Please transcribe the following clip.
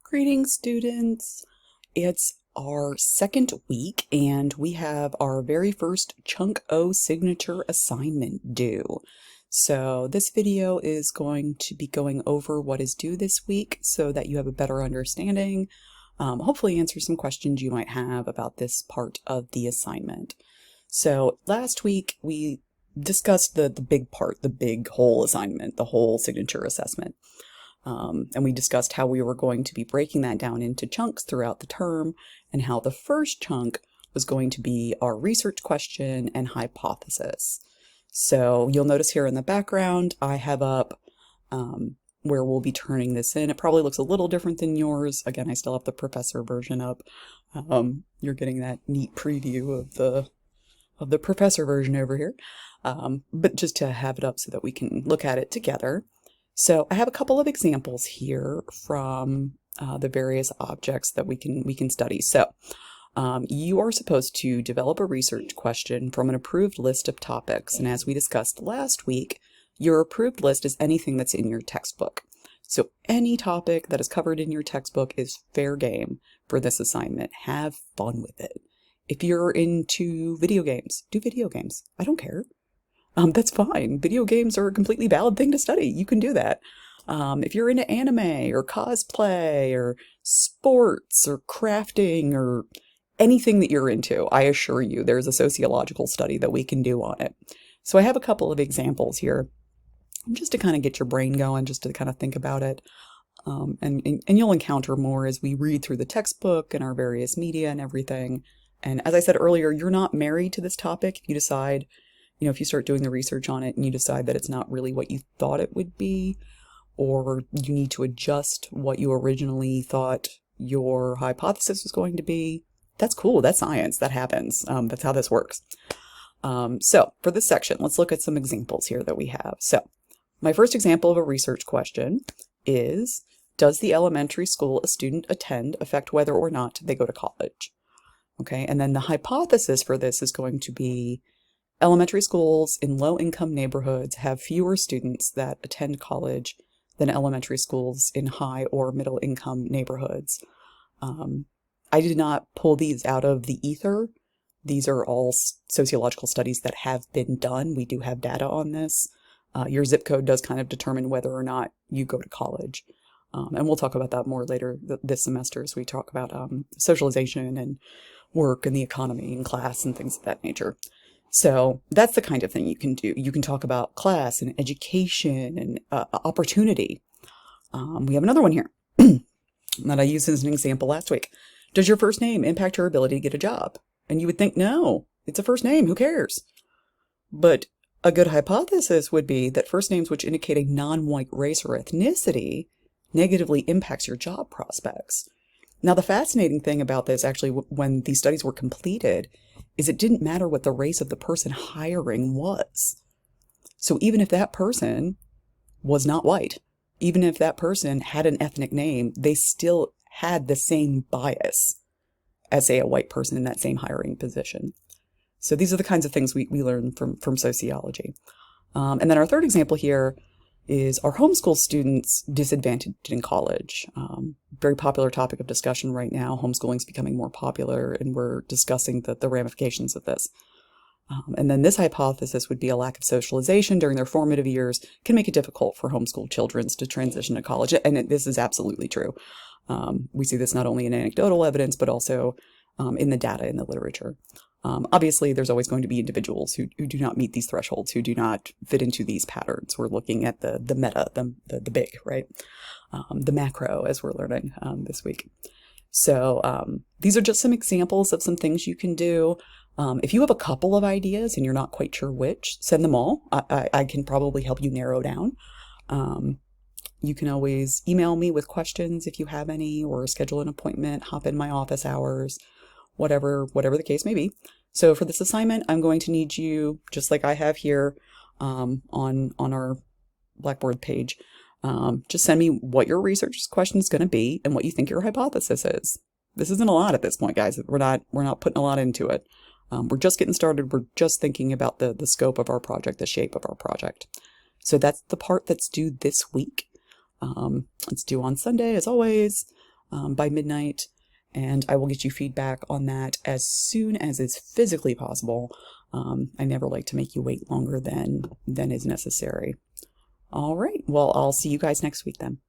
Greetings, students. It's our second week, and we have our very first Chunk O signature assignment due. So this video is going to be going over what is due this week so that you have a better understanding. Hopefully answer some questions you might have about this part of the assignment. So last week we discussed the big part, the big whole assignment, the whole signature assessment. And we discussed how we were going to be breaking that down into chunks throughout the term and how the first chunk was going to be our research question and hypothesis. So you'll notice here in the background, I have up where we'll be turning this in. It probably looks a little different than yours. Again, I still have the professor version up. You're getting that neat preview of the professor version over here. But just to have it up so that we can look at it together. So I have a couple of examples here from the various objects that we can study. So you are supposed to develop a research question from an approved list of topics. And as we discussed last week, your approved list is anything that's in your textbook. So any topic that is covered in your textbook is fair game for this assignment. Have fun with it. If you're into video games, do video games. I don't care. That's fine. Video games are a completely valid thing to study. You can do that. If you're into anime or cosplay or sports or crafting or anything that you're into, I assure you there's a sociological study that we can do on it. So I have a couple of examples here just to kind of get your brain going, just to kind of think about it. And you'll encounter more as we read through the textbook and our various media and everything. And as I said earlier, you're not married to this topic. If you decide, if you start doing the research on it and you decide that it's not really what you thought it would be, or you need to adjust what you originally thought your hypothesis was going to be, that's cool. That's science. That happens. That's how this works. So for this section, let's look at some examples here that we have. So my first example of a research question is, does the elementary school a student attend affect whether or not they go to college? Okay, and then the hypothesis for this is going to be, elementary schools in low-income neighborhoods have fewer students that attend college than elementary schools in high or middle-income neighborhoods. I did not pull these out of the ether. These are all sociological studies that have been done. We do have data on this. Your zip code does kind of determine whether or not you go to college. And we'll talk about that more later this semester as we talk about socialization and work and the economy and class and things of that nature. So that's the kind of thing you can do. You can talk about class and education and opportunity. We have another one here that I used as an example last week. Does your first name impact your ability to get a job? And you would think, no, it's a first name. Who cares? But a good hypothesis would be that first names which indicate a non-white race or ethnicity negatively impacts your job prospects. Now, the fascinating thing about this, actually, when these studies were completed, is it didn't matter what the race of the person hiring was. So even if that person was not white, even if that person had an ethnic name, they still had the same bias as, say, a white person in that same hiring position. So these are the kinds of things we learn from sociology. And then our third example here is, are homeschool students disadvantaged in college? Very popular topic of discussion right now. Homeschooling is becoming more popular, and we're discussing the ramifications of this. And then this hypothesis would be a lack of socialization during their formative years can make it difficult for homeschool children to transition to college. And this is absolutely true. We see this not only in anecdotal evidence, but also in the data in the literature. Obviously, there's always going to be individuals who do not meet these thresholds, who do not fit into these patterns. We're looking at the meta, the big, right? The macro, as we're learning this week. So these are just some examples of some things you can do. If you have a couple of ideas and you're not quite sure which, send them all. I can probably help you narrow down. You can always email me with questions if you have any, or schedule an appointment, hop in my office hours, whatever the case may be. So for this assignment, I'm going to need you, just like I have here on our Blackboard page, just send me what your research question is going to be and what you think your hypothesis is. This isn't a lot at this point, guys. We're not putting a lot into it. We're just getting started. We're just thinking about the scope of our project, the shape of our project. So that's the part that's due this week. It's due on Sunday, as always. by midnight, and I will get you feedback on that as soon as is physically possible. I never like to make you wait longer than is necessary. All right, well, I'll see you guys next week then.